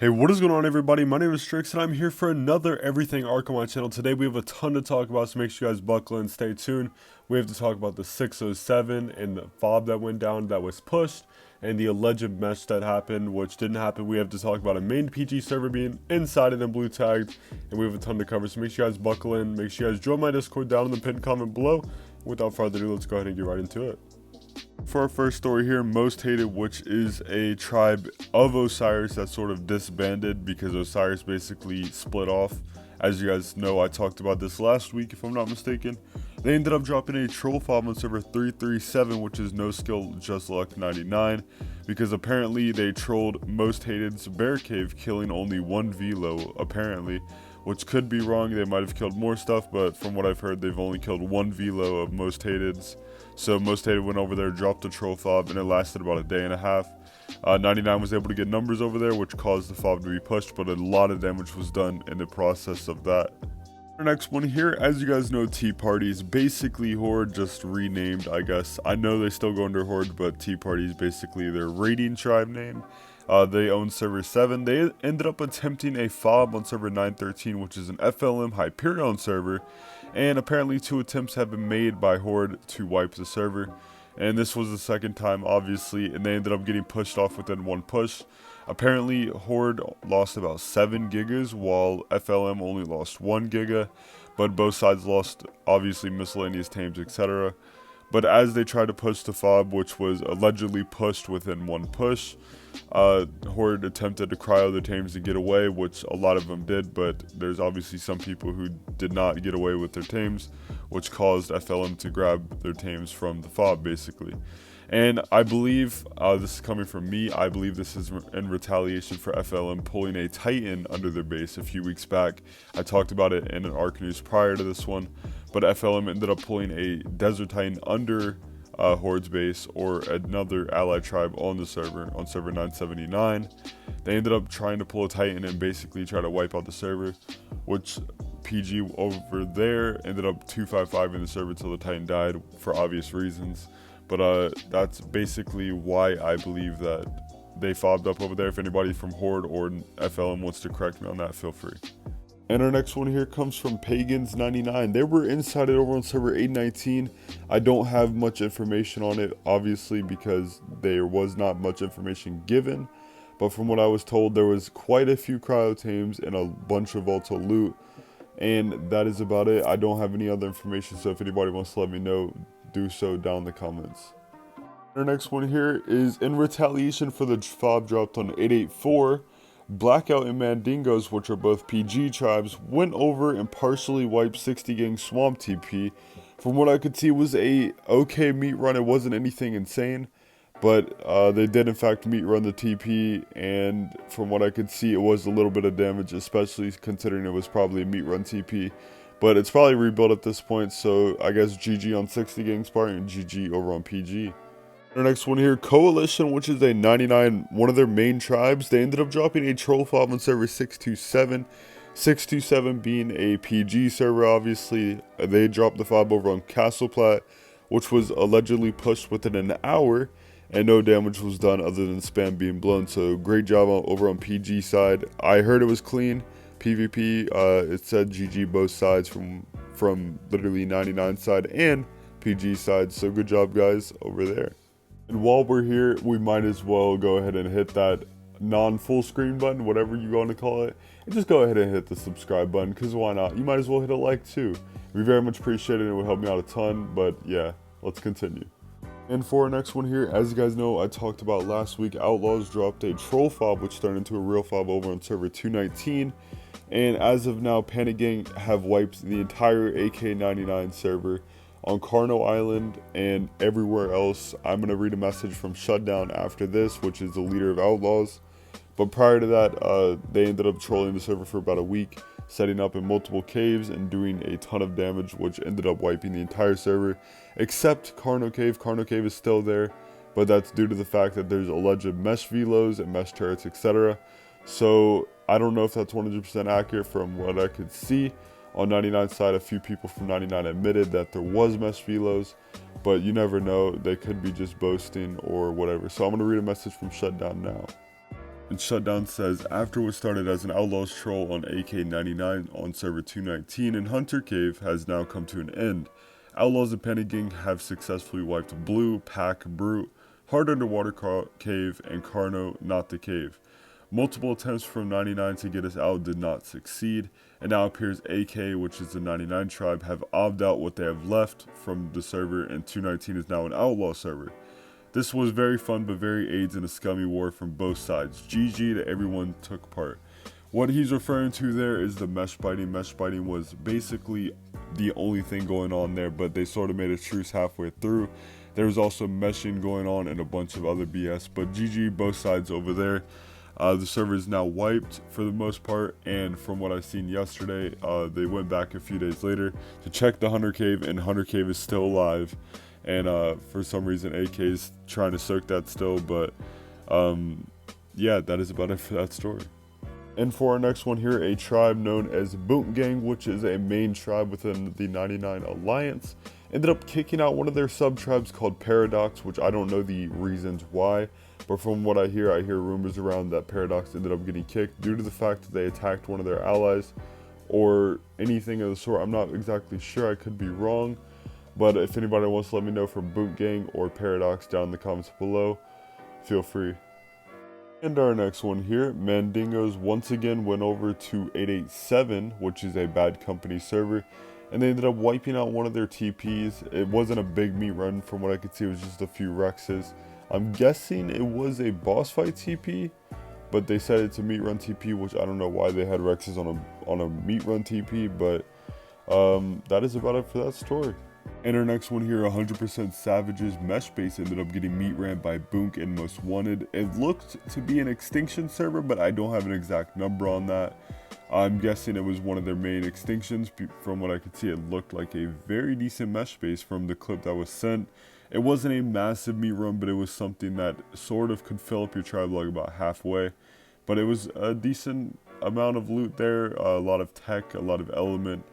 Hey, what is going on, everybody? My name is Strix, and I'm here for another Everything Arc on my channel. Today, we have a ton to talk about, so make sure you guys buckle in, stay tuned. We have to talk about the 607 and the fob that went down that was pushed, and the alleged mesh that happened, which didn't happen. We have to talk about a main PG server being inside and then blue tagged, and we have a ton to cover, so make sure you guys buckle in. Make sure you guys join my Discord down in the pinned comment below. Without further ado, let's go ahead and get right into it. For our first story here, Most Hated, which is a tribe of Osiris that sort of disbanded because Osiris basically split off. As you guys know, I talked about this last week, if I'm not mistaken. They ended up dropping a troll fob on server 337, which is no skill, just luck 99, because apparently they trolled Most Hated's bear cave, killing only one velo, apparently, which could be wrong. They might have killed more stuff, but from what I've heard, they've only killed one velo of Most Hated's. So Most Hated went over there, dropped a troll fob, and it lasted about a day and a half. 99 was able to get numbers over there, which caused the fob to be pushed, but a lot of damage was done in the process of that. Our next one here, as you guys know, Tea Party is basically Horde, just renamed, I guess. I know they still go under Horde, but Tea Party is basically their raiding tribe name. They own server 7. They ended up attempting a fob on server 913, which is an FLM Hyperion server, and apparently 2 attempts have been made by Horde to wipe the server, and this was the second time, obviously, and they ended up getting pushed off within one push. Apparently Horde lost about 7 gigas while FLM only lost 1 giga, but both sides lost obviously miscellaneous tames, etc. But as they tried to push the fob, which was allegedly pushed within one push, Horde attempted to cryo the tames and get away, which a lot of them did, but there's obviously some people who did not get away with their tames, which caused FLM to grab their tames from the fob, basically. And I believe, this is coming from me, I believe this is in retaliation for FLM pulling a Titan under their base a few weeks back. I talked about it in an Arc News prior to this one, but FLM ended up pulling a Desert Titan under Horde's base, or another allied tribe on the server, on server 979. They ended up trying to pull a Titan and basically try to wipe out the server, which PG over there ended up 255 in the server until the Titan died for obvious reasons. But that's basically why I believe that they fobbed up over there. If anybody from Horde or FLM wants to correct me on that, feel free. And our next one here comes from Pagans99. They were inside it over on server 819. I don't have much information on it, obviously, because there was not much information given. But from what I was told, there was quite a few cryo tames and a bunch of Volta loot. And that is about it. I don't have any other information, so if anybody wants to let me know, do so down in the comments. Our next one here is in retaliation for the fob dropped on 884. Blackout and Mandingos, which are both PG tribes, went over and partially wiped 60 gang swamp TP. From what I could see, it was a okay meat run. It wasn't anything insane, but they did in fact meat run the TP, and from what I could see, it was a little bit of damage, especially considering it was probably a meat run TP. But it's probably rebuilt at this point, so I guess GG on 60 gang's part and GG over on PG. Our next one here, Coalition, which is a 99, one of their main tribes. They ended up dropping a troll fob on server 627. 627 being a PG server, obviously. They dropped the fob over on Castle Plat, which was allegedly pushed within an hour, and no damage was done other than spam being blown. So great job over on PG side. I heard it was clean. PvP, it said GG both sides from literally 99 side and PG side. So good job, guys, over there. And while we're here, we might as well go ahead and hit that non-full screen button, whatever you want to call it, and just go ahead and hit the subscribe button, because why not? You might as well hit a like too. We very much appreciate it. It would help me out a ton, but yeah, let's continue. And for our next one here, as you guys know, I talked about last week, Outlaws dropped a troll fob, which turned into a real fob over on server 219. And as of now, Panic Gang have wiped the entire AK-99 server on Carno Island and everywhere else. I'm going to read a message from Shutdown after this, which is the leader of Outlaws. But prior to that, they ended up trolling the server for about a week, setting up in multiple caves and doing a ton of damage, which ended up wiping the entire server, except Carno Cave. Carno Cave is still there, but that's due to the fact that there's alleged mesh velos and mesh turrets, etc. So I don't know if that's 100% accurate from what I could see. On 99 side, a few people from 99 admitted that there was mesh velos, but you never know. They could be just boasting or whatever. So I'm going to read a message from Shutdown now. And Shutdown says, after what started as an Outlaws troll on AK-99 on server 219 in Hunter Cave has now come to an end. Outlaws and Penny Gang have successfully wiped Blue, Pack, Brute, Hard Underwater Cave, and Carno, Not the Cave. Multiple attempts from 99 to get us out did not succeed, and now appears AK, which is the 99 tribe, have opted out what they have left from the server, and 219 is now an Outlaw server. This was very fun, but very AIDS in a scummy war from both sides. GG to everyone took part. What he's referring to there is the mesh biting. Mesh biting was basically the only thing going on there, but they sort of made a truce halfway through. There was also meshing going on and a bunch of other BS, but GG both sides over there. The server is now wiped for the most part, and from what I've seen yesterday, they went back a few days later to check the Hunter Cave, and Hunter Cave is still alive. And for some reason, AK is trying to soak that still, but yeah, that is about it for that story. And for our next one here, a tribe known as Boot Gang, which is a main tribe within the 99 Alliance, ended up kicking out one of their sub-tribes called Paradox, which I don't know the reasons why, but from what I hear rumors around that Paradox ended up getting kicked due to the fact that they attacked one of their allies or anything of the sort. I'm not exactly sure, I could be wrong. But if anybody wants to let me know from Boot Gang or Paradox down in the comments below, feel free. And our next one here, Mandingos once again went over to 887, which is a Bad Company server, and they ended up wiping out one of their TPs. It wasn't a big meat run from what I could see, it was just a few Rexes. I'm guessing it was a boss fight TP, but they said it's a meat run TP, which I don't know why they had Rexes on a meat run TP, but that is about it for that story. And our next one here, 100% Savages Mesh Base ended up getting meat ran by Boonk and Most Wanted. It looked to be an extinction server, but I don't have an exact number on that. I'm guessing it was one of their main extinctions. From what I could see, it looked like a very decent mesh base from the clip that was sent. It wasn't a massive meat run, but it was something that sort of could fill up your tribe log about halfway. But it was a decent amount of loot there, a lot of tech, a lot of element.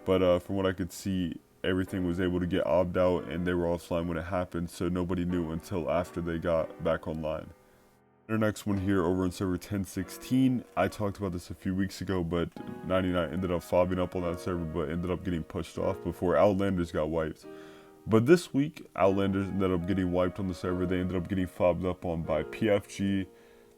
But from what I could see, everything was able to get obbed out and they were offline when it happened, so nobody knew until after they got back online. Our next one here over on server 1016, I talked about this a few weeks ago, but 99 ended up fobbing up on that server, but ended up getting pushed off before Outlanders got wiped. But this week, Outlanders ended up getting wiped on the server. They ended up getting fobbed up on by PFG,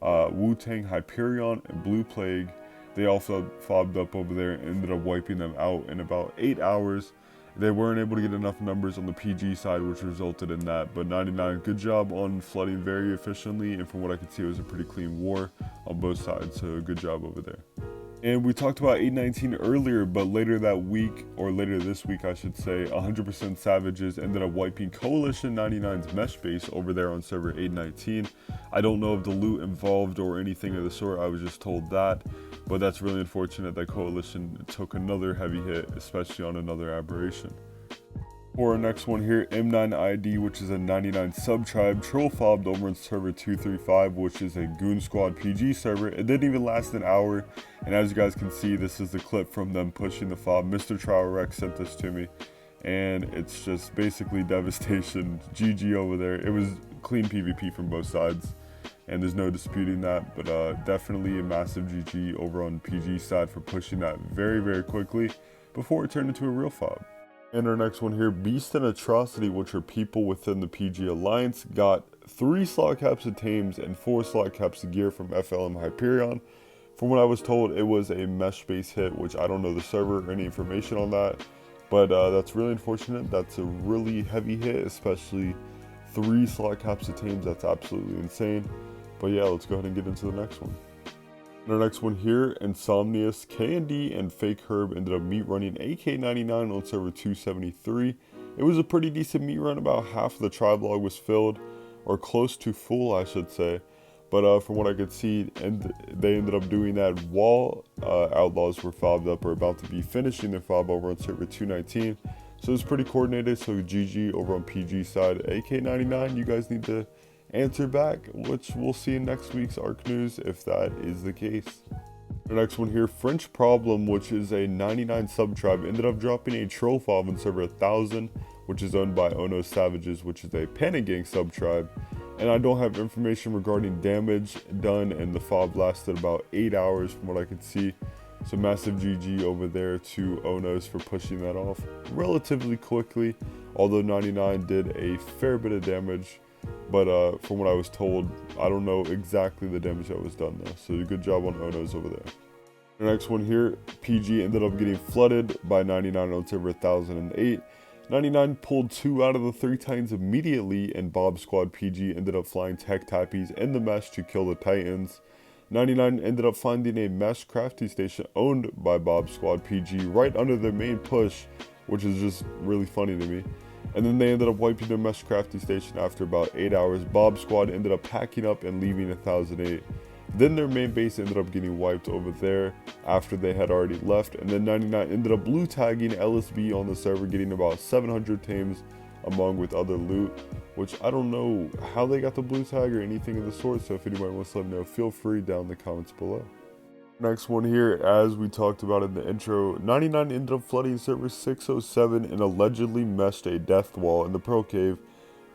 Wu-Tang, Hyperion, and Bluetagged. They also fobbed up over there and ended up wiping them out in about 8 hours. They weren't able to get enough numbers on the PG side, which resulted in that. But 99, good job on flooding very efficiently. And from what I could see, it was a pretty clean war on both sides. So good job over there. And we talked about 819 earlier, but later that week, or later this week, I should say, 100% Savages ended up wiping Coalition 99's mesh base over there on server 819. I don't know if the loot involved or anything of the sort. I was just told that. But that's really unfortunate that Coalition took another heavy hit, especially on another aberration. For our next one here, M9ID, which is a 99 sub-tribe, troll fobbed over on server 235, which is a Goon Squad PG server. It didn't even last an hour, and as you guys can see, this is the clip from them pushing the fob. Mr. Trowerrex sent this to me, and it's just basically devastation. GG over there. It was clean PvP from both sides, and there's no disputing that, but definitely a massive GG over on PG side for pushing that very, very quickly before it turned into a real fob. And our next one here, Beast and Atrocity, which are people within the PG Alliance, got 3 slot caps of Tames and 4 slot caps of gear from FLM Hyperion. From what I was told, it was a mesh base hit, which I don't know the server or any information on that. But that's really unfortunate. That's a really heavy hit, especially 3 slot caps of Tames. That's absolutely insane. But yeah, let's go ahead and get into the next one. And our next one here, Insomnius, K&D, and Fake Herb ended up meat running AK-99 on server 273. It was a pretty decent meat run. About half of the tribe log was filled, or close to full, I should say. But from what I could see, and they ended up doing that while Outlaws were fobbed up or about to be finishing their fob over on server 219. So it was pretty coordinated. So GG over on PG side. AK-99, you guys need to answer back, which we'll see in next week's ARC News if that is the case. The next one here, French Problem, which is a 99 sub-tribe, ended up dropping a troll fob on server 1000, which is owned by Ono Savages, which is a Panic Gang sub-tribe. And I don't have information regarding damage done, and the fob lasted about 8 hours from what I could see. So massive GG over there to Onos for pushing that off relatively quickly, although 99 did a fair bit of damage. But from what I was told, I don't know exactly the damage that was done though. So good job on Onos over there. The next one here, PG ended up getting flooded by 99 on server 1008. 99 pulled 2 out of the 3 Titans immediately, and Bob Squad PG ended up flying tech tappies in the mesh to kill the Titans. 99 ended up finding a mesh crafting station owned by Bob Squad PG right under their main push, which is just really funny to me. And then they ended up wiping their mesh crafting station after about 8 hours. Bob Squad ended up packing up and leaving 1008. Then their main base ended up getting wiped over there after they had already left. And then 99 ended up blue tagging LSB on the server, getting about 700 tames along with other loot, which I don't know how they got the blue tag or anything of the sort. So if anybody wants to let me know, feel free down in the comments below. Next one here, as we talked about in the intro, 99 ended up flooding server 607 and allegedly meshed a death wall in the Pearl Cave,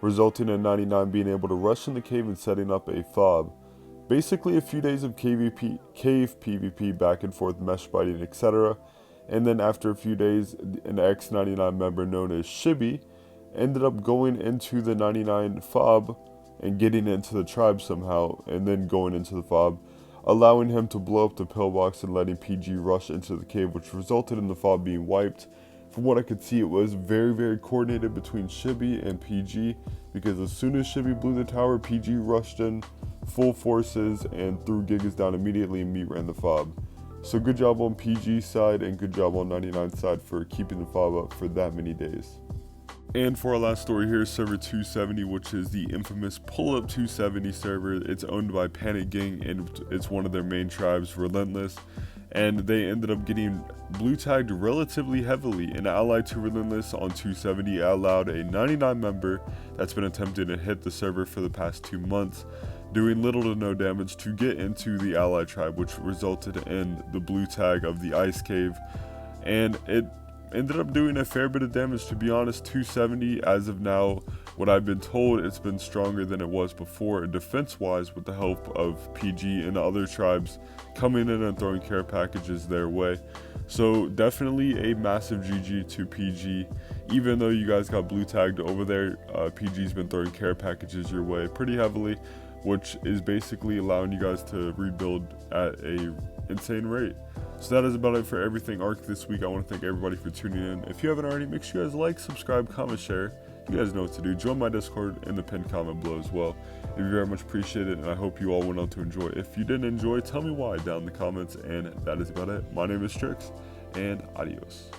resulting in 99 being able to rush in the cave and setting up a fob. Basically a few days of cave PvP back and forth, mesh biting, etc. And then after a few days, an X99 member known as Shibby ended up going into the 99 fob and getting into the tribe somehow, and then going into the fob, allowing him to blow up the pillbox and letting PG rush into the cave, which resulted in the fob being wiped. From what I could see, it was very coordinated between Shibby and PG, because as soon as Shibby blew the tower, PG rushed in full forces and threw Gigas down immediately, and meat ran the fob. So good job on PG's side and good job on 99's side for keeping the fob up for that many days. And for our last story here, server 270, which is the infamous pull-up 270 server. It's owned by Panic Gang, and it's one of their main tribes, Relentless. And they ended up getting blue tagged relatively heavily. An ally to Relentless on 270 allowed a 99 member that's been attempting to hit the server for the past 2 months, doing little to no damage, to get into the ally tribe, which resulted in the blue tag of the ice cave. And it ended up doing a fair bit of damage, to be honest. 270 as of now, what I've been told, it's been stronger than it was before defense wise, with the help of PG and other tribes coming in and throwing care packages their way. So definitely a massive GG to PG. Even though you guys got blue tagged over there, PG's been throwing care packages your way pretty heavily, which is basically allowing you guys to rebuild at a insane rate. So that is about it for everything Ark this week. I want to thank everybody for tuning in. If you haven't already, make sure you guys like, subscribe, comment, share. You guys know what to do. Join my Discord in the pinned comment below as well. It'd be very much appreciated, and I hope you all went on to enjoy. If you didn't enjoy, tell me why down in the comments, and that is about it. My name is Strix, and adios.